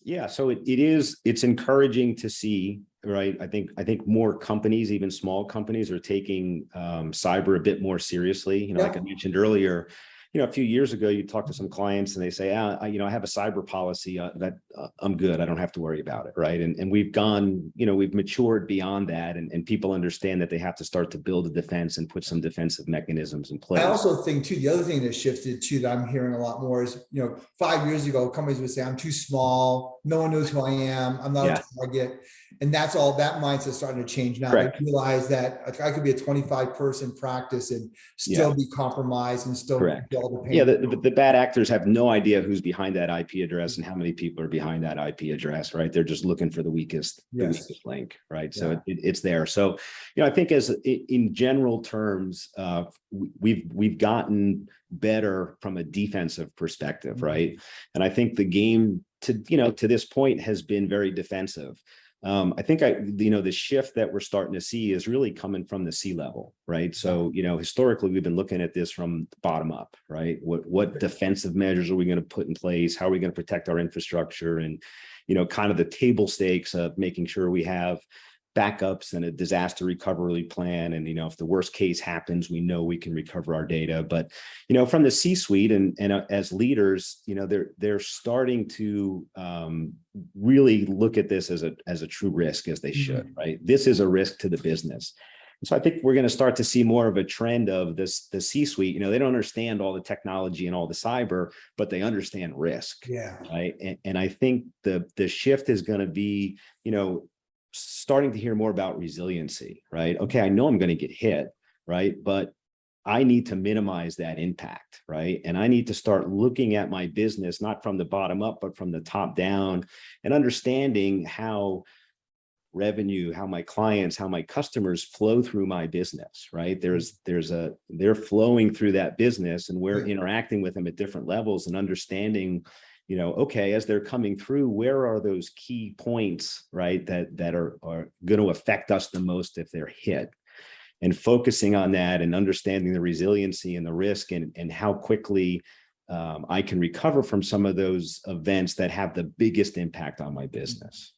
Yeah, so it's encouraging to see, right? I think more companies, even small companies, are taking cyber a bit more seriously. Like I mentioned earlier, a few years ago, you talk to some clients and they say, I have a cyber policy that I'm good. I don't have to worry about it, right? And we've gone, we've matured beyond that, and people understand that they have to start to build a defense and put some defensive mechanisms in place. I also think too, the other thing that shifted too that I'm hearing a lot more is, 5 years ago, companies would say, I'm too small. No one knows who I am. I'm not a target. And that's all, that mindset starting to change now. Correct. They realize that I could be a 25-person practice and still be compromised and still Correct. all the pain. Yeah, the bad actors have no idea who's behind that IP address and how many people are behind that IP address, right? They're just looking for the weakest link, right? So it's there. So, I think in general terms, we've gotten better from a defensive perspective, right? And I think the game to this point has been very defensive. I think the shift that we're starting to see is really coming from the C-level, right? So, historically, we've been looking at this from the bottom up, right? What defensive measures are we going to put in place? How are we going to protect our infrastructure? And, kind of the table stakes of making sure we have backups and a disaster recovery plan. And, if the worst case happens, we know we can recover our data. But, from the C-suite and as leaders, they're starting to really look at this as a true risk, as they should, right? This is a risk to the business. So I think we're going to start to see more of a trend of the C-suite. They don't understand all the technology and all the cyber, but they understand risk. Yeah. Right. And I think the shift is going to be, starting to hear more about resiliency, right? Okay, I know I'm going to get hit, right? But I need to minimize that impact, right? And I need to start looking at my business, not from the bottom up, but from the top down, and understanding how revenue, how my clients, how my customers flow through my business, right? They're flowing through that business, and we're interacting with them at different levels and understanding, okay, as they're coming through, where are those key points, right, that are going to affect us the most if they're hit, and focusing on that and understanding the resiliency and the risk and how quickly I can recover from some of those events that have the biggest impact on my business.